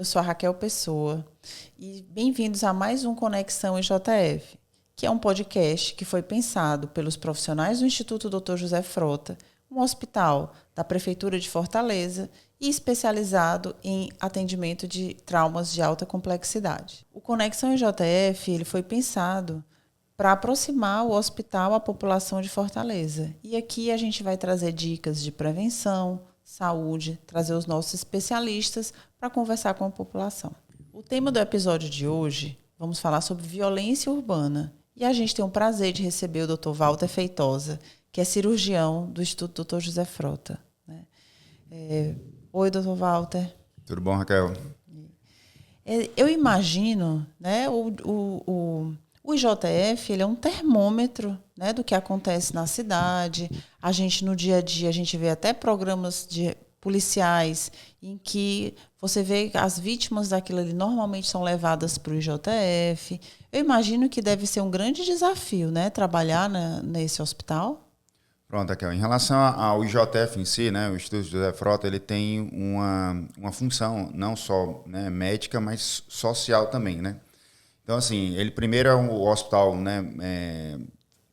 sou a Raquel Pessoa e bem-vindos a mais um Conexão IJF, que é um podcast que foi pensado pelos profissionais do Instituto Dr. José Frota, um hospital da Prefeitura de Fortaleza e especializado em atendimento de traumas de alta complexidade. O Conexão IJF ele foi pensado para aproximar o hospital à população de Fortaleza. E aqui a gente vai trazer dicas de prevenção, saúde, trazer os nossos especialistas para conversar com a população. O tema do episódio de hoje, vamos falar sobre violência urbana. E a gente tem o prazer de receber o Dr. Walter Feitosa, que é cirurgião do Instituto Dr. José Frota. Oi, Dr. Walter. Tudo bom, Raquel? Eu imagino, né, o IJF ele é um termômetro, né, do que acontece na cidade. A gente, no dia a dia, a gente vê até programas policiais em que você vê que as vítimas daquilo ali normalmente são levadas para o IJF. Eu imagino que deve ser um grande desafio, né, trabalhar nesse hospital. Pronto, Raquel. Em relação ao IJF em si, né, o Instituto José Frota, ele tem uma função não só, né, médica, mas social também, né? Então, assim, ele primeiro é um hospital, né,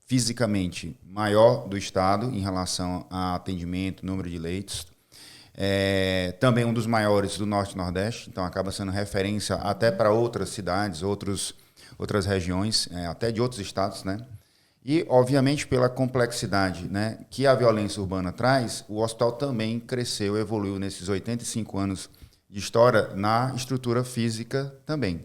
fisicamente maior do estado em relação a atendimento, número de leitos. Também um dos maiores do Norte e Nordeste, então acaba sendo referência até para outras cidades, outras regiões, até de outros estados, né? E, obviamente, pela complexidade, né, que a violência urbana traz, o hospital também cresceu, evoluiu nesses 85 anos de história na estrutura física também.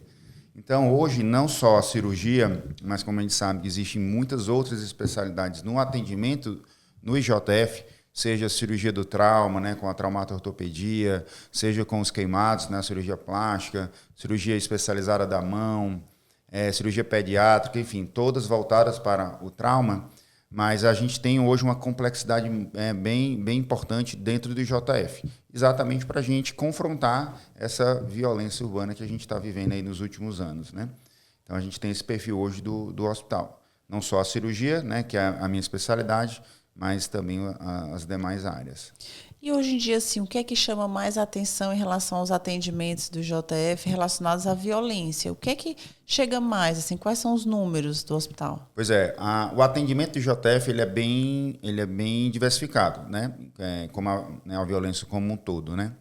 Então, hoje, não só a cirurgia, mas como a gente sabe que existem muitas outras especialidades no atendimento no IJF, seja a cirurgia do trauma, né, com a traumatortopedia, seja com os queimados, né, a cirurgia plástica, cirurgia especializada da mão, cirurgia pediátrica, enfim, todas voltadas para o trauma, mas a gente tem hoje uma complexidade bem importante dentro do IJF, exatamente para a gente confrontar essa violência urbana que a gente está vivendo aí nos últimos anos, né? Então a gente tem esse perfil hoje do hospital, não só a cirurgia, né, que é a minha especialidade, mas também as demais áreas. E hoje em dia, assim, o que é que chama mais atenção em relação aos atendimentos do IJF relacionados à violência? O que é que chega mais? Assim, quais são os números do hospital? Pois é, o atendimento do IJF ele é bem diversificado, né? Como a violência como um todo, né?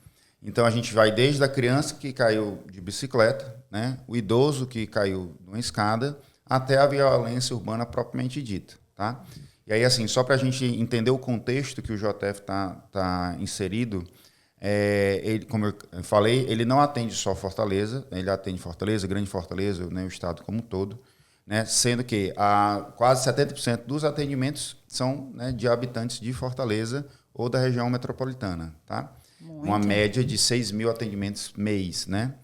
Então a gente vai desde a criança que caiu de bicicleta, né? O idoso que caiu numa escada, até a violência urbana propriamente dita, tá? E aí, assim, só para a gente entender o contexto que o IJF tá inserido, ele, como eu falei, ele não atende só Fortaleza, ele atende Fortaleza, Grande Fortaleza, né, o estado como um todo, né, sendo que quase 70% dos atendimentos são, né, de habitantes de Fortaleza ou da região metropolitana, tá? Uma média de 6 mil atendimentos mês, né?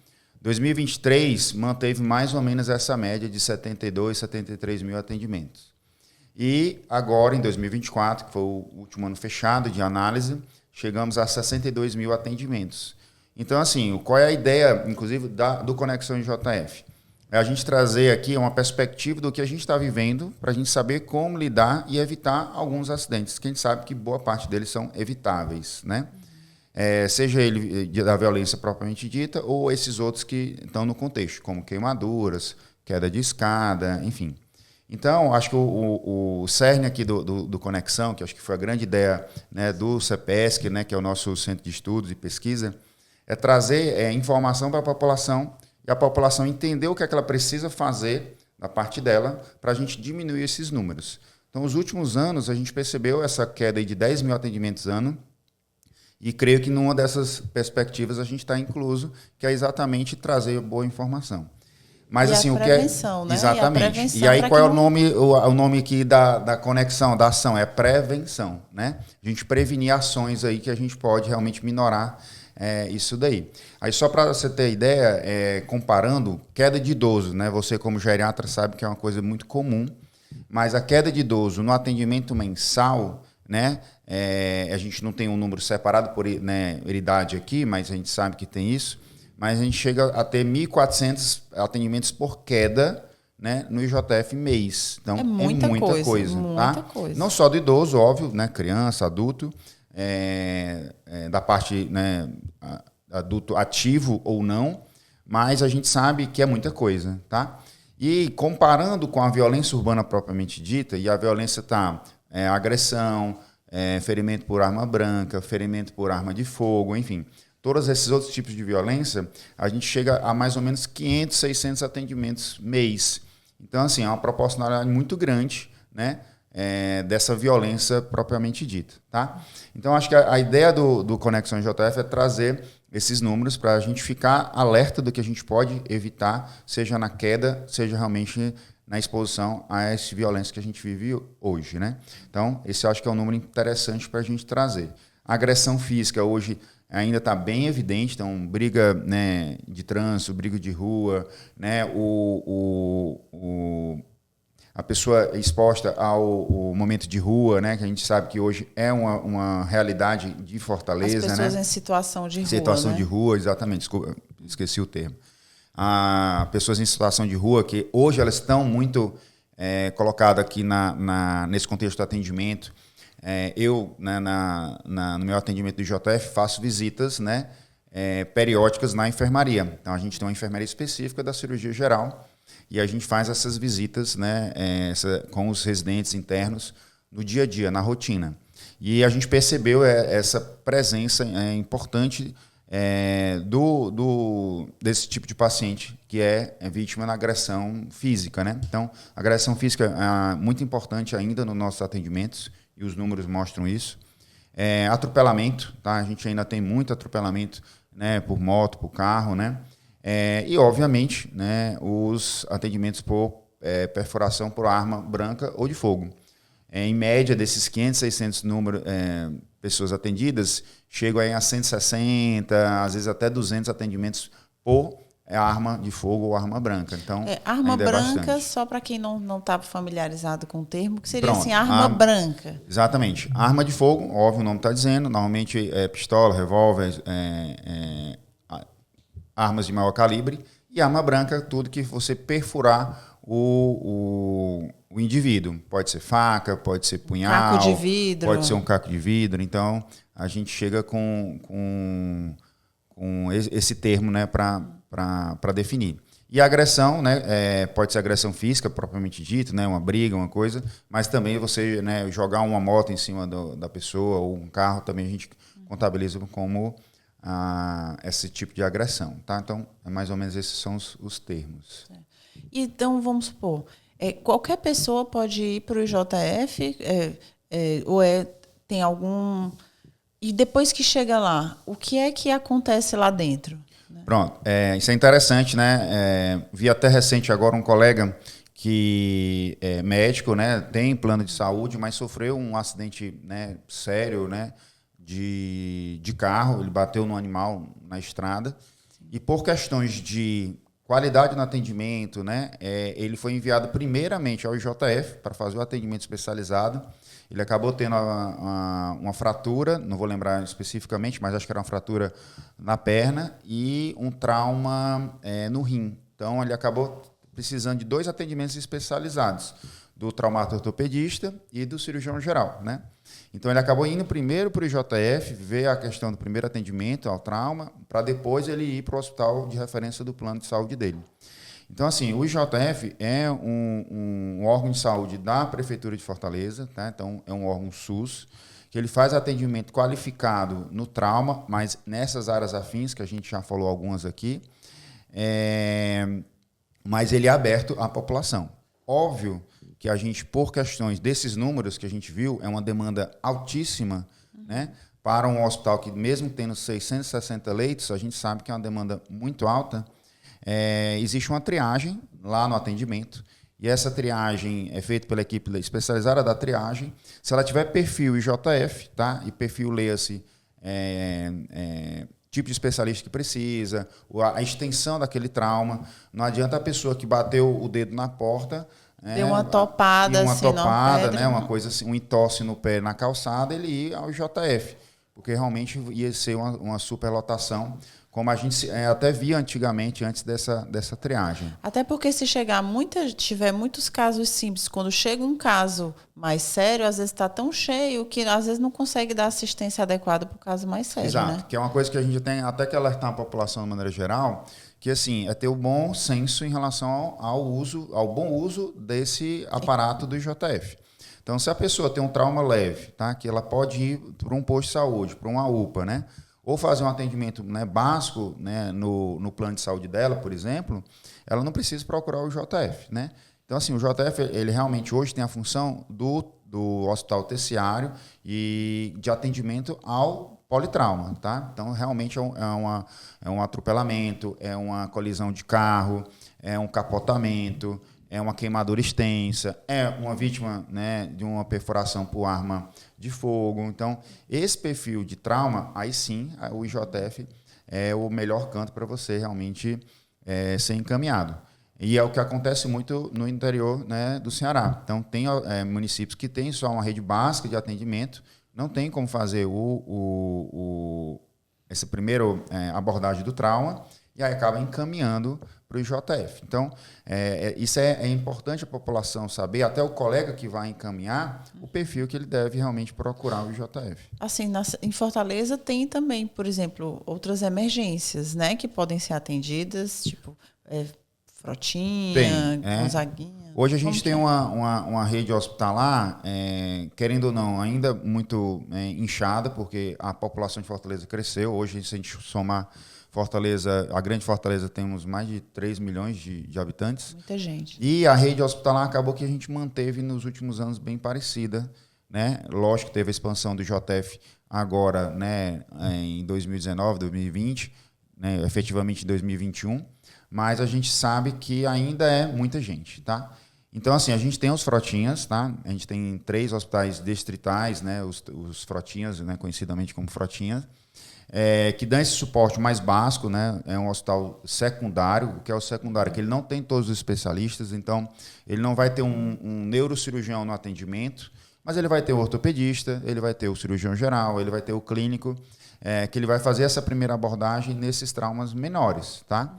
2023 manteve mais ou menos essa média de 72, 73 mil atendimentos. E agora, em 2024, que foi o último ano fechado de análise, chegamos a 62 mil atendimentos. Então, assim, qual é a ideia, inclusive, do Conexão IJF? É a gente trazer aqui uma perspectiva do que a gente está vivendo para a gente saber como lidar e evitar alguns acidentes, que a gente sabe que boa parte deles são evitáveis, né? Seja ele da violência propriamente dita ou esses outros que estão no contexto, como queimaduras, queda de escada, enfim. Então, acho que o cerne aqui do Conexão, que acho que foi a grande ideia, né, do CEPESC, né, que é o nosso Centro de Estudos e Pesquisa, é trazer informação para a população e a população entender o que é que ela precisa fazer da parte dela para a gente diminuir esses números. Então, nos últimos anos, a gente percebeu essa queda aí de 10 mil atendimentos ano e creio que numa dessas perspectivas a gente está incluso, que é exatamente trazer boa informação. Mas, e assim, a prevenção, né? Exatamente. E aí, qual é o nome aqui da conexão, da ação? É prevenção, né? A gente prevenir ações aí que a gente pode realmente minorar isso daí. Aí, só para você ter ideia, comparando, queda de idoso, né? Você, como geriatra, sabe que é uma coisa muito comum, mas a queda de idoso no atendimento mensal, né? A gente não tem um número separado por, né, idade aqui, mas a gente sabe que tem isso. Mas a gente chega a ter 1.400 atendimentos por queda, né, no IJF mês. Então, é muita coisa. Tá? Não só do idoso, óbvio, né, criança, adulto, da parte, né, adulto ativo ou não, mas a gente sabe que é muita coisa, tá? E comparando com a violência urbana propriamente dita, e a violência está agressão, ferimento por arma branca, ferimento por arma de fogo, enfim, todos esses outros tipos de violência, a gente chega a mais ou menos 500, 600 atendimentos mês. Então, assim, é uma proporcionalidade muito grande, né, dessa violência propriamente dita, tá? Então, acho que a ideia do Conexão JF é trazer esses números para a gente ficar alerta do que a gente pode evitar, seja na queda, seja realmente na exposição a essa violência que a gente vive hoje, né? Então, esse eu acho que é um número interessante para a gente trazer. A agressão física hoje ainda está bem evidente, então briga, né, de trânsito, briga de rua, né, a pessoa exposta ao momento de rua, né, que a gente sabe que hoje é uma realidade de Fortaleza. As pessoas, né? Em situação de rua. Situação, né? De rua, exatamente, desculpa, esqueci o termo. Pessoas em situação de rua, que hoje elas estão muito colocadas aqui nesse contexto do atendimento. Eu, né, no meu atendimento do JF, faço visitas, né, periódicas na enfermaria. Então, a gente tem uma enfermaria específica da cirurgia geral e a gente faz essas visitas, né, com os residentes internos no dia a dia, na rotina. E a gente percebeu essa presença importante desse tipo de paciente que é vítima da agressão física, né? Então, a agressão física é muito importante ainda nos nossos atendimentos, e os números mostram isso. Atropelamento, tá? A gente ainda tem muito atropelamento, né, por moto, por carro, né? E, obviamente, né, os atendimentos por perfuração por arma branca ou de fogo. Em média, desses 500, 600 pessoas atendidas, chegam aí a 160, às vezes até 200 atendimentos por arma de fogo ou arma branca. Então, arma branca, só para quem não está familiarizado com o termo, que seria Pronto, assim, arma branca. Exatamente. Arma de fogo, óbvio, o nome está dizendo, normalmente pistola, revólver, armas de maior calibre, e arma branca, tudo que você perfurar o indivíduo. Pode ser faca, pode ser punhal, caco de vidro. Pode ser um caco de vidro. Então, a gente chega com esse termo, né, para definir. E a agressão, né, pode ser agressão física, propriamente dita, né, uma briga, uma coisa, mas também você, né, jogar uma moto em cima da pessoa ou um carro, também a gente contabiliza como esse tipo de agressão. Tá? Então, mais ou menos esses são os termos. Então, vamos supor, qualquer pessoa pode ir para o IJF, ou tem algum... E depois que chega lá, o que é que acontece lá dentro? Pronto, isso é interessante, né? Vi até recente agora um colega que é médico, né? Tem plano de saúde, mas sofreu um acidente, né, sério, né, de carro. Ele bateu num animal na estrada. E por questões de qualidade no atendimento, né, ele foi enviado primeiramente ao IJF para fazer o atendimento especializado. Ele acabou tendo uma fratura, não vou lembrar especificamente, mas acho que era uma fratura na perna e um trauma no rim. Então, ele acabou precisando de 2 atendimentos especializados, do traumato-ortopedista e do cirurgião geral, né? Então, ele acabou indo primeiro para o IJF, ver a questão do primeiro atendimento ao trauma, para depois ele ir para o hospital de referência do plano de saúde dele. Então, assim, o IJF é um órgão de saúde da Prefeitura de Fortaleza, tá? Então, é um órgão SUS, que ele faz atendimento qualificado no trauma, mas nessas áreas afins, que a gente já falou algumas aqui, mas ele é aberto à população. Óbvio que a gente, por questões desses números que a gente viu, é uma demanda altíssima, né? Para um hospital que, mesmo tendo 660 leitos, a gente sabe que é uma demanda muito alta. Existe uma triagem lá no atendimento, e essa triagem é feita pela equipe especializada da triagem. Se ela tiver perfil IJF, tá? E perfil, leia-se, tipo de especialista que precisa, a extensão daquele trauma. Não adianta a pessoa que bateu o dedo na porta... Deu uma topada, né? Uma coisa assim, um entorse no pé na calçada, ele ir ao IJF, porque realmente ia ser uma superlotação, como a gente até via antigamente, antes dessa triagem. Até porque se tiver muitos casos simples, quando chega um caso mais sério, às vezes está tão cheio que às vezes não consegue dar assistência adequada para o caso mais sério. Exato, né? Que é uma coisa que a gente tem até que alertar a população de maneira geral, que assim, é ter o bom senso em relação ao bom uso desse aparato do IJF. Então, se a pessoa tem um trauma leve, tá? Que ela pode ir para um posto de saúde, para uma UPA, né? Ou fazer um atendimento, né, básico, né, no plano de saúde dela, por exemplo, ela não precisa procurar o IJF, né? Então, assim, o IJF, ele realmente hoje tem a função do hospital terciário e de atendimento ao politrauma, tá? Então, realmente é um atropelamento, é uma colisão de carro, é um capotamento, é uma queimadura extensa, é uma vítima, né, de uma perfuração por arma de fogo. Então, esse perfil de trauma, aí sim, o IJF é o melhor canto para você realmente ser encaminhado. E é o que acontece muito no interior, né, do Ceará. Então, tem municípios que têm só uma rede básica de atendimento, não tem como fazer essa primeira abordagem do trauma, e aí acaba encaminhando para o IJF. Então, isso é importante a população saber, até o colega que vai encaminhar, o perfil que ele deve realmente procurar o IJF. Assim, em Fortaleza tem também, por exemplo, outras emergências, né, que podem ser atendidas, tipo Frotinha, Gonzaguinha. Hoje a gente tem uma rede hospitalar, querendo ou não, ainda muito inchada, porque a população de Fortaleza cresceu. Hoje, se a gente somar Fortaleza, a grande Fortaleza, temos mais de 3 milhões de habitantes. Muita gente. E a rede hospitalar acabou que a gente manteve nos últimos anos bem parecida, né? Lógico que teve a expansão do IJF agora, né, em 2019, 2020, né, efetivamente em 2021, mas a gente sabe que ainda é muita gente, tá? Então, assim, a gente tem os Frotinhas, tá? A gente tem 3 hospitais distritais, né, os Frotinhas, né, conhecidamente como Frotinhas, que dão esse suporte mais básico, né? É um hospital secundário. O que é o secundário? Que ele não tem todos os especialistas, então ele não vai ter um neurocirurgião no atendimento, mas ele vai ter o ortopedista, ele vai ter o cirurgião geral, ele vai ter o clínico, que ele vai fazer essa primeira abordagem nesses traumas menores, tá?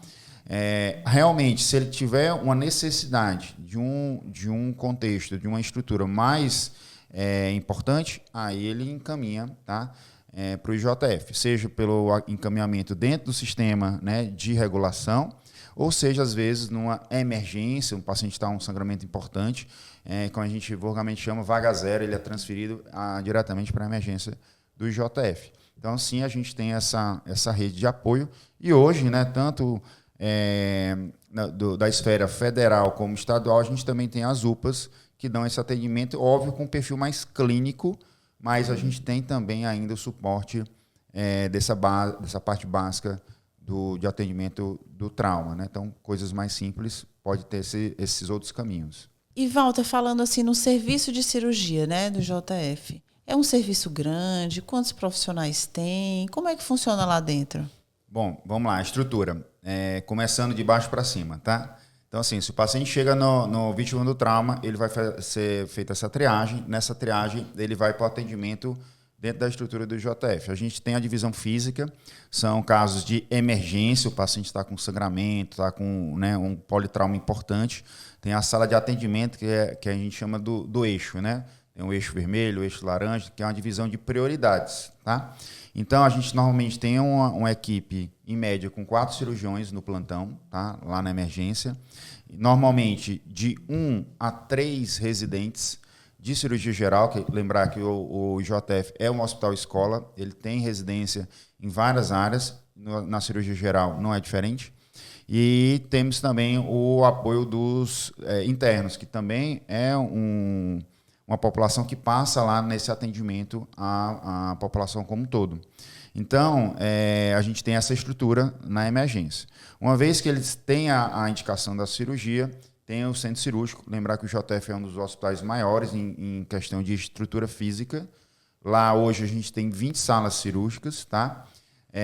Realmente, se ele tiver uma necessidade de um contexto, de uma estrutura mais importante, aí ele encaminha, tá? Para o IJF, seja pelo encaminhamento dentro do sistema, né, de regulação, ou seja, às vezes, numa emergência, um paciente está com um sangramento importante, como a gente vulgarmente chama, vaga zero, ele é transferido diretamente para a emergência do IJF. Então, sim, a gente tem essa rede de apoio, e hoje, né, tanto da esfera federal como estadual, a gente também tem as UPAs, que dão esse atendimento, óbvio, com um perfil mais clínico, mas a gente tem também ainda o suporte dessa parte básica de atendimento do trauma, né? Então, coisas mais simples, pode ter esses outros caminhos. E, Walter, falando assim no serviço de cirurgia, né, do JF, é um serviço grande? Quantos profissionais tem? Como é que funciona lá dentro? Bom, vamos lá, a estrutura. Começando de baixo para cima, tá? Então, assim, se o paciente chega no vítima do trauma, ele vai ser feita essa triagem. Nessa triagem, ele vai para o atendimento dentro da estrutura do IJF. A gente tem a divisão física, são casos de emergência, o paciente está com sangramento, está com, né, um politrauma importante. Tem a sala de atendimento, que a gente chama do eixo, né? Tem o eixo vermelho, o eixo laranja, que é uma divisão de prioridades, tá? Então, a gente normalmente tem uma equipe, em média, com 4 cirurgiões no plantão, tá? Lá na emergência. Normalmente, de 1 a 3 residentes de cirurgia geral, lembrar que o IJF é um hospital-escola, ele tem residência em várias áreas, na cirurgia geral não é diferente. E temos também o apoio dos internos, que também é uma população que passa lá nesse atendimento à população como um todo. Então, a gente tem essa estrutura na emergência. Uma vez que eles têm a indicação da cirurgia, tem o centro cirúrgico. Lembrar que o JF é um dos hospitais maiores em questão de estrutura física. Lá, hoje, a gente tem 20 salas cirúrgicas, tá?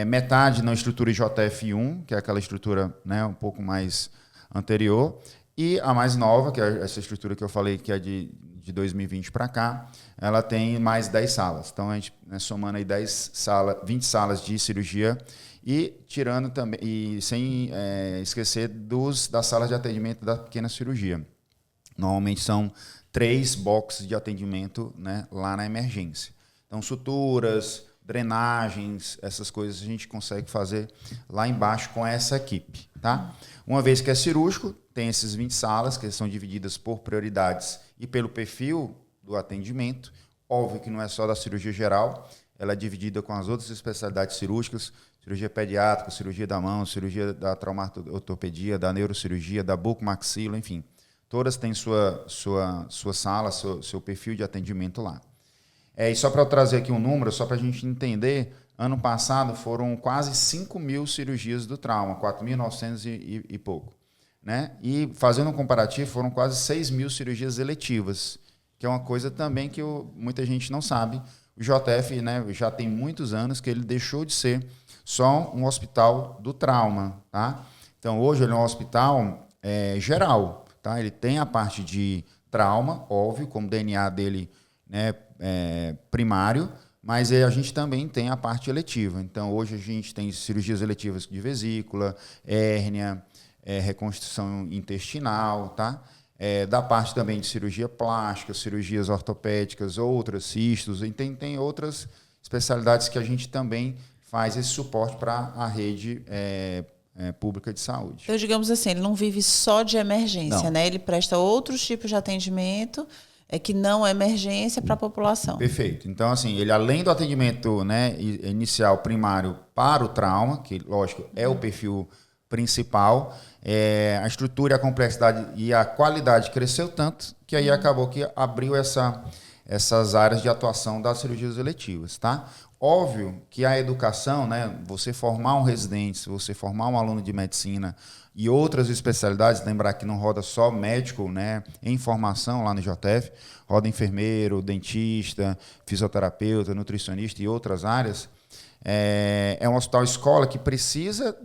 Metade na estrutura IJF1, que é aquela estrutura, né, um pouco mais anterior, e a mais nova, que é essa estrutura que eu falei, que é de 2020 para cá, ela tem mais 10 salas. Então, a gente, né, somando aí 20 salas de cirurgia e tirando também, e sem esquecer das salas de atendimento da pequena cirurgia. Normalmente são 3 boxes de atendimento, né, lá na emergência. Então, suturas, drenagens, essas coisas a gente consegue fazer lá embaixo com essa equipe, tá? Uma vez que é cirúrgico, tem esses 20 salas que são divididas por prioridades e pelo perfil do atendimento. Óbvio que não é só da cirurgia geral, ela é dividida com as outras especialidades cirúrgicas, cirurgia pediátrica, cirurgia da mão, cirurgia da traumatortopedia, da neurocirurgia, da bucomaxilo, enfim. Todas têm sua sala, seu perfil de atendimento lá. E só para eu trazer aqui um número, só para a gente entender, ano passado foram quase 5.000 cirurgias do trauma, 4.900 e pouco. Né? E fazendo um comparativo, foram quase 6.000 cirurgias eletivas, que é uma coisa também que muita gente não sabe. O JF, né, já tem muitos anos que ele deixou de ser só um hospital do trauma. Tá? Então, hoje ele é um hospital geral. Tá? Ele tem a parte de trauma, óbvio, como o DNA dele, né, primário, mas a gente também tem a parte eletiva. Então, hoje a gente tem cirurgias eletivas de vesícula, hérnia, reconstrução intestinal, tá? Da parte também de cirurgia plástica, cirurgias ortopédicas, outras cistos, e tem outras especialidades que a gente também faz esse suporte para a rede pública de saúde. Então, digamos assim, ele não vive só de emergência, Não. né? Ele presta outros tipos de atendimento que não é emergência para a população. Perfeito. Então, assim, ele além do atendimento, né, inicial primário para o trauma, que, lógico, é o perfil principal, a estrutura, a complexidade e a qualidade cresceu tanto que aí acabou que abriu essas áreas de atuação das cirurgias eletivas, tá? Óbvio que a educação, né, você formar um residente, você formar um aluno de medicina e outras especialidades, lembrar que não roda só médico, né, em formação lá no JF, roda enfermeiro, dentista, fisioterapeuta, nutricionista e outras áreas. É um hospital escola que precisa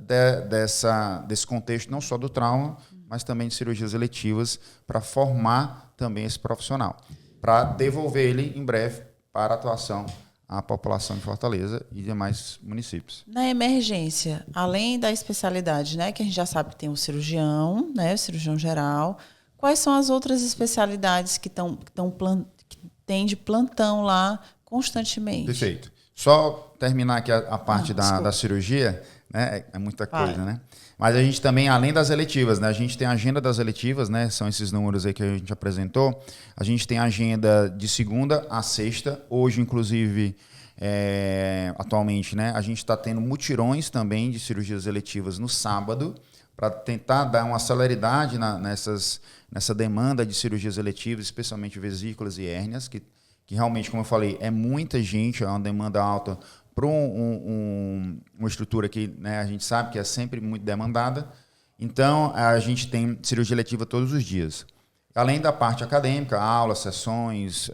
desse contexto não só do trauma, mas também de cirurgias eletivas para formar também esse profissional, para devolver ele em breve para a atuação à população de Fortaleza e demais municípios. Na emergência, além da especialidade, né, que a gente já sabe que tem o cirurgião, né, o cirurgião geral, quais são as outras especialidades que tem de plantão lá constantemente? Perfeito. Só terminar aqui a parte da cirurgia, né, é muita coisa, né? Mas a gente também, além das eletivas, né, a gente tem a agenda das eletivas, né, são esses números aí que a gente apresentou. A gente tem a agenda de segunda a sexta. Hoje, inclusive, atualmente, né, a gente está tendo mutirões também de cirurgias eletivas no sábado, para tentar dar uma celeridade nessa demanda de cirurgias eletivas, especialmente vesículas e hérnias, que realmente, como eu falei, é muita gente, é uma demanda alta para uma estrutura que, né, a gente sabe que é sempre muito demandada. Então, a gente tem cirurgia eletiva todos os dias. Além da parte acadêmica, aulas, sessões,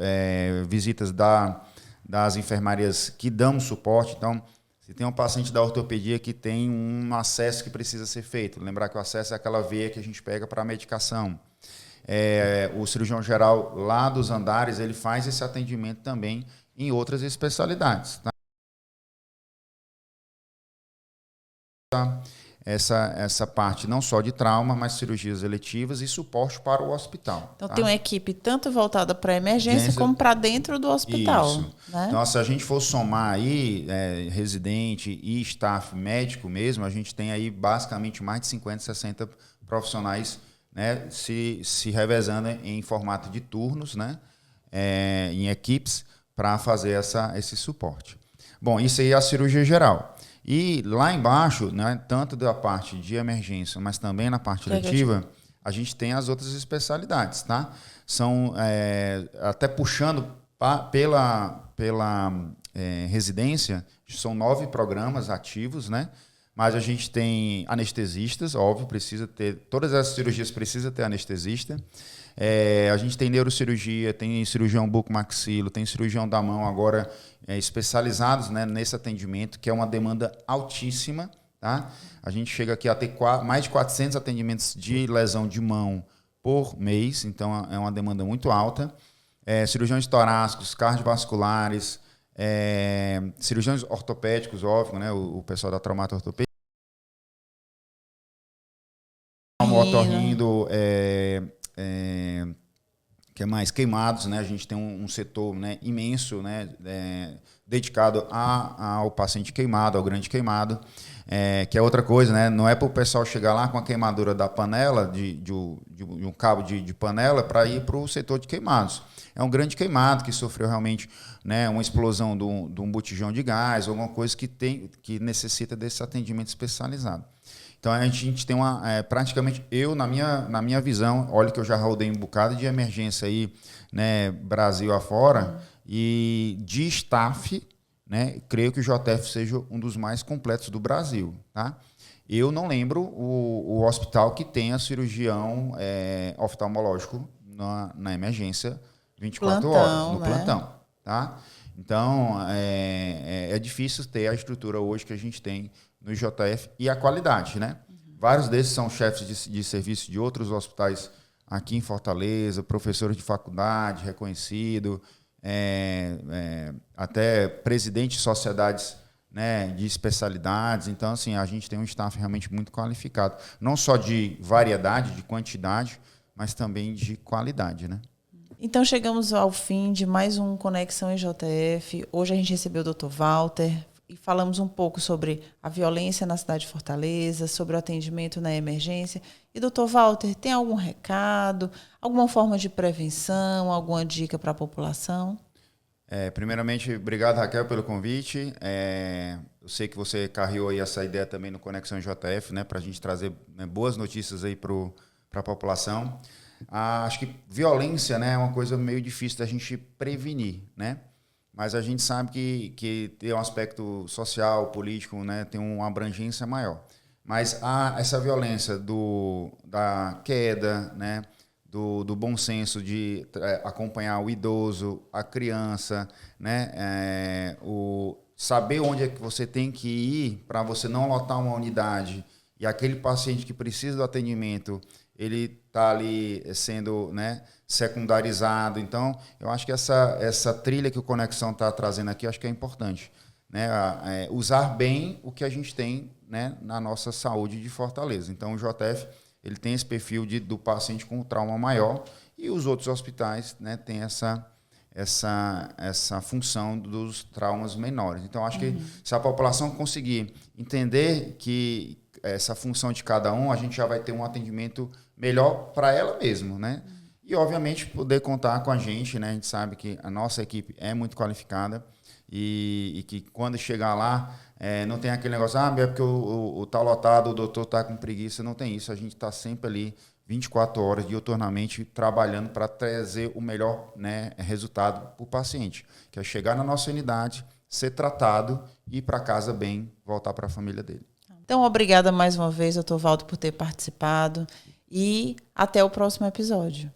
visitas das enfermarias que dão suporte. Então, se tem um paciente da ortopedia que tem um acesso que precisa ser feito, lembrar que o acesso é aquela veia que a gente pega para a medicação. O cirurgião geral lá dos andares, ele faz esse atendimento também em outras especialidades. Tá? Essa parte não só de trauma, mas cirurgias eletivas e suporte para o hospital. Então, tá? tem uma equipe tanto voltada para a emergência como para dentro do hospital. Isso. Né? Então, se a gente for somar aí residente e staff médico mesmo, a gente tem aí basicamente mais de 50, 60 profissionais, né, se revezando em formato de turnos, né, em equipes, para fazer esse suporte. Bom, isso aí é a cirurgia geral. E lá embaixo, né, tanto da parte de emergência, mas também na parte eletiva, a gente tem as outras especialidades, tá? São, até puxando pela residência, são 9 programas ativos, né? Mas a gente tem anestesistas, óbvio, precisa ter, todas as cirurgias precisam ter anestesista. A gente tem neurocirurgia, tem cirurgião bucomaxilo, tem cirurgião da mão agora especializados, né, nesse atendimento, que é uma demanda altíssima. Tá? A gente chega aqui a ter mais de 400 atendimentos de lesão de mão por mês, então é uma demanda muito alta. Cirurgiões torácicos, cardiovasculares, cirurgiões ortopédicos, óbvio, né, o pessoal da traumatortopedia. Otorrindo, que é mais queimados, né? A gente tem um setor, né, imenso, né, dedicado ao paciente queimado, ao grande queimado, que é outra coisa, né? Não é para o pessoal chegar lá com a queimadura da panela, de um cabo de panela, para ir para o setor de queimados. É um grande queimado que sofreu realmente, né, uma explosão de um botijão de gás, alguma coisa que necessita desse atendimento especializado. Então, a gente tem praticamente, na minha visão, olha que eu já rodei um bocado de emergência aí, né, Brasil afora, e de staff, né, creio que o JF seja um dos mais completos do Brasil. Tá? Eu não lembro o hospital que tenha cirurgião oftalmológico na emergência 24 horas, no plantão. Tá? Então, é difícil ter a estrutura hoje que a gente tem no JF e a qualidade, né? Vários desses são chefes de serviço de outros hospitais aqui em Fortaleza, professores de faculdade, reconhecido, até presidente de sociedades, né, de especialidades. Então, assim, a gente tem um staff realmente muito qualificado, não só de variedade, de quantidade, mas também de qualidade, né? Então, chegamos ao fim de mais um Conexão EJF. Hoje a gente recebeu o Dr. Walter e falamos um pouco sobre a violência na cidade de Fortaleza, sobre o atendimento na emergência. E, Dr. Walter, tem algum recado, alguma forma de prevenção, alguma dica para a população? Primeiramente, obrigado, Raquel, pelo convite. Eu sei que você carregou aí essa ideia também no Conexão EJF, né, para a gente trazer, né, boas notícias aí para a população. Acho que violência, né, é uma coisa meio difícil da gente prevenir, né? Mas a gente sabe que tem um aspecto social, político, né, tem uma abrangência maior. Mas essa violência da queda, né, do bom senso de acompanhar o idoso, a criança, né, saber onde é que você tem que ir para você não lotar uma unidade e aquele paciente que precisa do atendimento, ele está ali sendo, né, secundarizado. Então, eu acho que essa trilha que o Conexão está trazendo aqui, acho que é importante, né? Usar bem o que a gente tem, né, na nossa saúde de Fortaleza. Então, o JF ele tem esse perfil do paciente com trauma maior e os outros hospitais, né, têm essa função dos traumas menores. Então, acho que se a população conseguir entender que essa função de cada um, a gente já vai ter um atendimento melhor para ela mesma, né? E, obviamente, poder contar com a gente, né? A gente sabe que a nossa equipe é muito qualificada e que quando chegar lá, não tem aquele negócio, é porque o tá lotado, o doutor tá com preguiça, não tem isso. A gente está sempre ali 24 horas diuturnamente trabalhando para trazer o melhor, né, resultado para o paciente, que é chegar na nossa unidade, ser tratado e ir para casa bem, voltar para a família dele. Então, obrigada mais uma vez, Dr. Walter, por ter participado e até o próximo episódio.